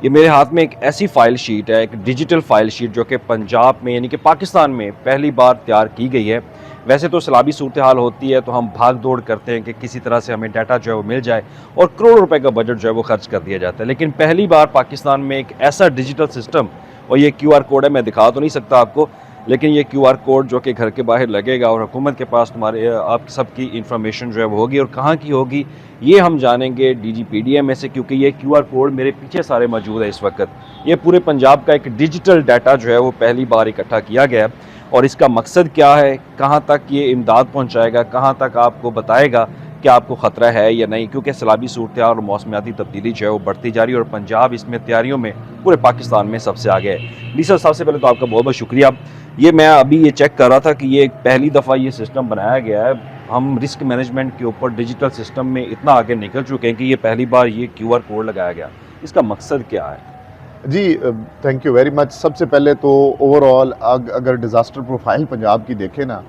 یہ میرے ہاتھ میں ایک ایسی فائل شیٹ ہے، ایک ڈیجیٹل فائل شیٹ جو کہ پنجاب میں یعنی کہ پاکستان میں پہلی بار تیار کی گئی ہے۔ ویسے تو سیلابی صورتحال ہوتی ہے تو ہم بھاگ دوڑ کرتے ہیں کہ کسی طرح سے ہمیں ڈیٹا جو ہے وہ مل جائے اور کروڑ روپے کا بجٹ جو ہے وہ خرچ کر دیا جاتا ہے، لیکن پہلی بار پاکستان میں ایک ایسا ڈیجیٹل سسٹم، اور یہ کیو آر کوڈ ہے، میں دکھا تو نہیں سکتا آپ کو، لیکن یہ کیو آر کوڈ جو کہ گھر کے باہر لگے گا اور حکومت کے پاس تمہارے آپ سب کی انفارمیشن جو ہے وہ ہوگی، اور کہاں کی ہوگی یہ ہم جانیں گے D G P D M میں سے، کیونکہ یہ کیو آر کوڈ میرے پیچھے سارے موجود ہے اس وقت۔ یہ پورے پنجاب کا ایک ڈیجیٹل ڈیٹا جو ہے وہ پہلی بار اکٹھا کیا گیا ہے، اور اس کا مقصد کیا ہے، کہاں تک یہ امداد پہنچائے گا، کہاں تک آپ کو بتائے گا کہ آپ کو خطرہ ہے یا نہیں، کیونکہ سیلابی صورتحال اور موسمیاتی تبدیلی جو ہے وہ بڑھتی جا رہی ہے، اور پنجاب اس میں تیاریوں میں پورے پاکستان میں سب سے آگے ہے۔ لیسا، سب سے پہلے تو آپ کا بہت بہت شکریہ۔ یہ میں ابھی یہ چیک کر رہا تھا کہ یہ پہلی دفعہ یہ سسٹم بنایا گیا ہے، ہم رسک مینجمنٹ کے اوپر ڈیجیٹل سسٹم میں اتنا آگے نکل چکے ہیں کہ یہ پہلی بار یہ کیو آر کوڈ لگایا گیا۔ اس کا مقصد کیا ہے؟ جی تھینک یو ویری مچ۔ سب سے پہلے تو اوور آل اگر ڈیزاسٹر پروفائل پنجاب کی دیکھیں نا،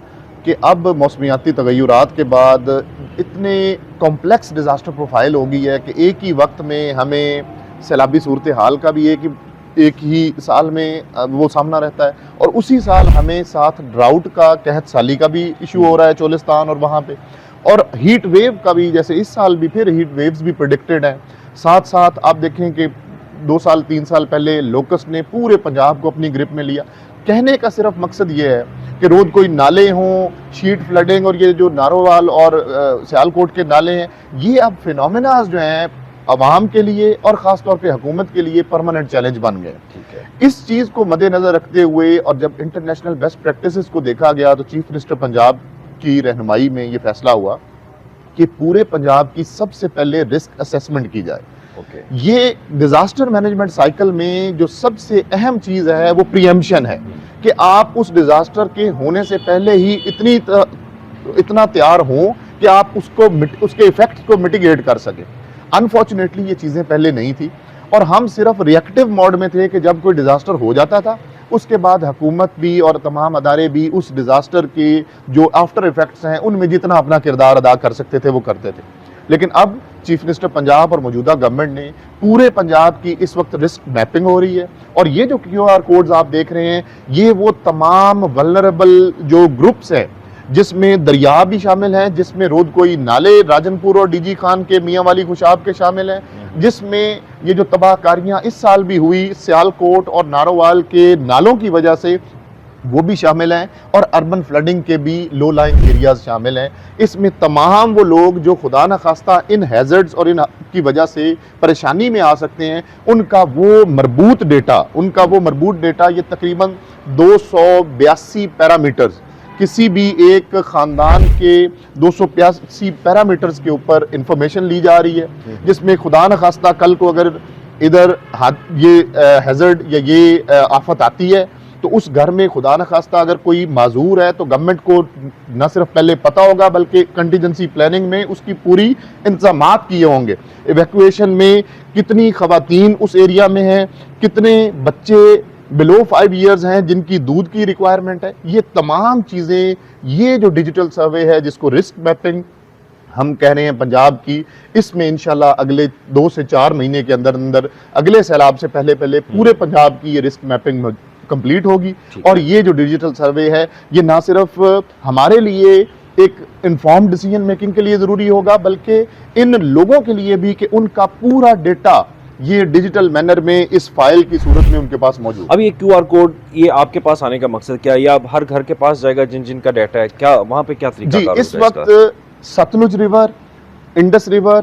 کہ اب موسمیاتی تغیرات کے بعد اتنے کمپلیکس ڈیزاسٹر پروفائل ہو گئی ہے کہ ایک ہی وقت میں ہمیں سیلابی صورتحال کا بھی ایک ہی سال میں وہ سامنا رہتا ہے، اور اسی سال ہمیں ساتھ ڈراؤٹ کا، قحط سالی کا بھی ایشو ہو رہا ہے چولستان اور وہاں پہ، اور ہیٹ ویو کا بھی، جیسے اس سال بھی پھر ہیٹ ویوز بھی پریڈکٹڈ ہیں۔ ساتھ ساتھ آپ دیکھیں کہ 2-3 سال پہلے لوکسٹ نے پورے پنجاب کو اپنی گرپ میں لیا۔ کہنے کا صرف مقصد یہ ہے کہ روز کوئی نالے ہوں، شیٹ فلڈنگ، اور یہ جو نارووال اور سیالکوٹ کے نالے ہیں، یہ اب فینومیناز جو ہیں عوام کے لیے اور خاص طور پہ حکومت کے لیے پرماننٹ چیلنج بن گئے۔ اس چیز کو مد نظر رکھتے ہوئے، اور جب انٹرنیشنل بیسٹ پریکٹسز کو دیکھا گیا، تو چیف منسٹر پنجاب کی رہنمائی میں یہ فیصلہ ہوا کہ پورے پنجاب کی سب سے پہلے رسک اسیسمنٹ کی جائے۔ یہ ڈیزاسٹر مینجمنٹ سائیکل میں جو سب سے اہم چیز ہے وہ پریمپشن ہے، کہ آپ اس ڈیزاسٹر کے ہونے سے پہلے ہی اتنا تیار ہوں کہ آپ اس کے ایفیکٹس کو میٹیگیٹ کر سکیں۔ انفارچونیٹلی یہ چیزیں پہلے نہیں تھی، اور ہم صرف ریئیکٹیو موڈ میں تھے کہ جب کوئی ڈیزاسٹر ہو جاتا تھا اس کے بعد حکومت بھی اور تمام ادارے بھی اس ڈیزاسٹر کے جو آفٹر ایفیکٹس ہیں ان میں جتنا اپنا کردار ادا کر سکتے تھے وہ کرتے تھے۔ لیکن اب چیف منسٹر پنجاب اور موجودہ گورنمنٹ نے پورے پنجاب کی اس وقت رسک میپنگ ہو رہی ہے، اور یہ جو کیو آر کوڈز آپ دیکھ رہے ہیں، یہ وہ تمام ولنریبل جو گروپس ہیں، جس میں دریا بھی شامل ہیں، جس میں رود کوئی نالے راجن پور اور ڈی جی خان کے میاں والی خوشاب کے شامل ہیں، جس میں یہ جو تباہ کاریاں اس سال بھی ہوئی سیالکوٹ اور نارووال کے نالوں کی وجہ سے، وہ بھی شامل ہیں، اور اربن فلڈنگ کے بھی لو لائن ایریاز شامل ہیں۔ اس میں تمام وہ لوگ جو خدا نخواستہ ان ہیزرڈز اور ان کی وجہ سے پریشانی میں آ سکتے ہیں، ان کا وہ مربوط ڈیٹا یہ تقریباً 282 پیرامیٹرز، کسی بھی ایک خاندان کے 285 پیرامیٹرز کے اوپر انفارمیشن لی جا رہی ہے، جس میں خدا نخواستہ کل کو اگر ادھر یہ ہیزرڈ یا یہ آفت آتی ہے تو اس گھر میں خدا نخواستہ اگر کوئی معذور ہے تو گورنمنٹ کو نہ صرف پہلے پتہ ہوگا بلکہ کنٹیجنسی پلاننگ میں اس کی پوری انتظامات کیے ہوں گے۔ ایویکویشن میں کتنی خواتین اس ایریا میں ہیں، کتنے بچے بلو 5 ایئرز ہیں جن کی دودھ کی ریکوائرمنٹ ہے، یہ تمام چیزیں، یہ جو ڈیجیٹل سروے ہے جس کو رسک میپنگ ہم کہہ رہے ہیں پنجاب کی، اس میں انشاءاللہ اگلے 2 سے 4 مہینے کے اندر اگلے سیلاب سے پہلے پورے پنجاب کی یہ رسک میپنگ کمپلیٹ ہوگی۔ اور یہ جو ڈیجیٹل سروے ہے یہ نہ صرف ہمارے لیے ایک انفارم ڈیسیجن میکنگ کے لیے ضروری ہوگا، بلکہ ان لوگوں کے لیے بھی کہ ان کا پورا ڈیٹا یہ ڈیجیٹل مینر میں اس فائل کی صورت میں ان کے پاس موجود۔ اب یہ کیو آر کوڈ یہ آپ کے پاس آنے کا مقصد کیا ہے، یا اب ہر گھر کے پاس جائے گا جن کا ڈیٹا ہے، کیا وہاں پہ کیا طریقہ جی کار اس وقت ستلج ریور، انڈس ریور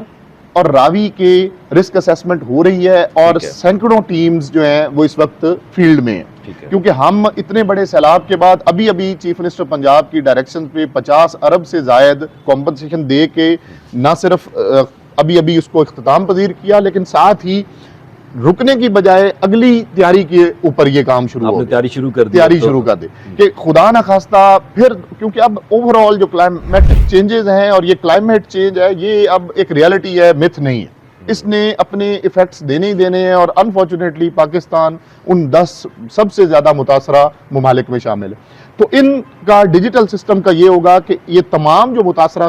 اور راوی کے رسک اسیسمنٹ ہو رہی ہے، اور سینکڑوں ٹیمز جو ہیں وہ اس وقت فیلڈ میں ہیں، کیونکہ ہم اتنے بڑے سیلاب کے بعد ابھی چیف منسٹر پنجاب کی ڈائریکشن پہ 50 ارب سے زائد کمپنسیشن دے کے نہ صرف ابھی اس کو اختتام پذیر کیا، لیکن ساتھ ہی رکنے کی بجائے اگلی تیاری کے اوپر یہ کام تیاری شروع کر دے کہ خدا نخواستہ پھر، کیونکہ اب اوور آل جو کلائمیٹک چینجز ہیں اور یہ کلائمیٹ چینج ہے یہ اب ایک ریالٹی ہے، متھ نہیں ہے، اس نے اپنے ایفیکٹس دینے ہی دینے ہیں، اور انفارچونیٹلی پاکستان ان 10 سب سے زیادہ متاثرہ ممالک میں شامل ہے۔ تو ان کا ڈیجیٹل سسٹم کا یہ ہوگا کہ یہ تمام جو متاثرہ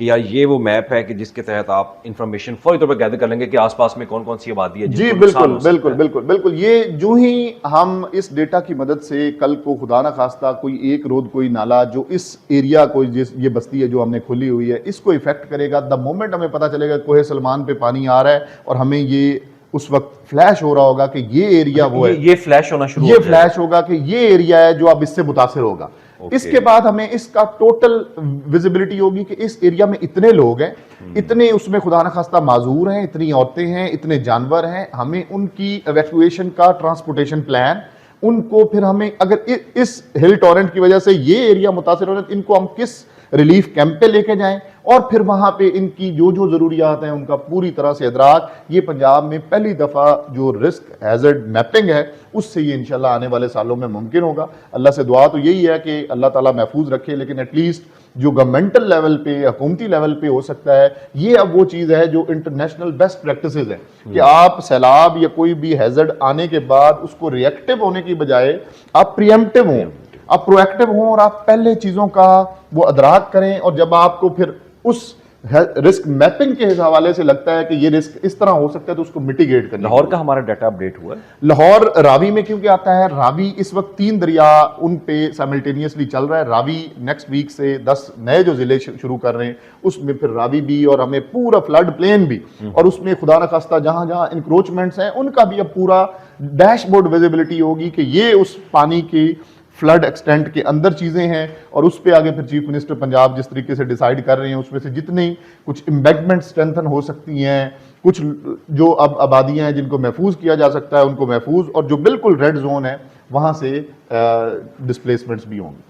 کہ یار یہ وہ میپ ہے کہ جس کے تحت آپ انفارمیشن فوری طور پر گیدر کر لیں گے کہ آس پاس میں کون کون سی آبادی ہے جس جی کو نقصان بالکل ہو سکتا بالکل ہے؟ بالکل بالکل. یہ جو ہی ہم اس ڈیٹا کی مدد سے کل کو خدا نہ خواستہ کوئی ایک رود کوئی نالا جو اس ایریا کو یہ بستی ہے جو ہم نے کھولی ہوئی ہے اس کو افیکٹ کرے گا, دا مومنٹ ہمیں پتہ چلے گا کوہ سلمان پہ پانی آ رہا ہے اور ہمیں یہ اس وقت فلیش ہو رہا ہوگا کہ یہ ایریا وہ ہے, یہ فلیش ہونا شروع یہ ہو جائے گا. فلیش ہوگا کہ یہ ایریا ہے جو اب اس سے متاثر ہوگا. اس کے بعد ہمیں اس کا ٹوٹل ویزیبلٹی ہوگی کہ اس ایریا میں اتنے لوگ ہیں, اتنے اس میں خدا نخواستہ معذور ہیں, اتنی عورتیں ہیں, اتنے جانور ہیں, ہمیں ان کی ایویکویشن کا ٹرانسپورٹیشن پلان, ان کو پھر ہمیں اگر اس ہل ٹورنٹ کی وجہ سے یہ ایریا متاثر ہو رہا ہے ان کو ہم کس ریلیف کیمپ پہ لے کے جائیں, اور پھر وہاں پہ ان کی جو جو ضروریات ہیں ان کا پوری طرح سے ادراک. یہ پنجاب میں پہلی دفعہ جو رسک ہیزرڈ میپنگ ہے اس سے یہ انشاءاللہ آنے والے سالوں میں ممکن ہوگا. اللہ سے دعا تو یہی ہے کہ اللہ تعالیٰ محفوظ رکھے, لیکن ایٹ لیسٹ جو گورنمنٹل لیول پہ حکومتی لیول پہ ہو سکتا ہے, یہ اب وہ چیز ہے جو انٹرنیشنل بیسٹ پریکٹسز ہیں کہ آپ سیلاب یا کوئی بھی ہیزرڈ آنے کے بعد اس کو ریئیکٹیو ہونے کی بجائے آپ پریمپٹیو ہوں, آپ پرو ایکٹیو ہوں اور آپ پہلے چیزوں کا وہ ادراک کریں. اور جب آپ کو پھر اس رسک میپنگ کے حوالے سے لگتا ہے کہ یہ رسک اس طرح ہو سکتا ہے تو اس کو میٹیگیٹ کریں. لاہور کا ہمارا ڈیٹا اپڈیٹ ہوا ہے. لاہور راوی میں کیونکہ آتا ہے, راوی اس وقت 3 دریا ان پہ سائملٹینیسلی چل رہا ہے. راوی نیکسٹ ویک سے 10 نئے جو ضلع شروع کر رہے ہیں اس میں پھر راوی بھی اور ہمیں پورا فلڈ پلین بھی, اور اس میں خدا نخواستہ جہاں جہاں انکروچمنٹس ہیں ان کا بھی اب پورا ڈیش بورڈ ویزیبلٹی ہوگی کہ یہ اس پانی کی فلڈ ایکسٹینٹ کے اندر چیزیں ہیں, اور اس پہ آگے پھر چیف منسٹر پنجاب جس طریقے سے ڈیسائیڈ کر رہے ہیں اس میں سے جتنی کچھ امبیکمنٹ اسٹرینتھن ہو سکتی ہیں, کچھ جو اب آبادیاں ہیں جن کو محفوظ کیا جا سکتا ہے ان کو محفوظ, اور جو بالکل ریڈ زون ہے وہاں سے ڈسپلیسمنٹس بھی ہوں گے.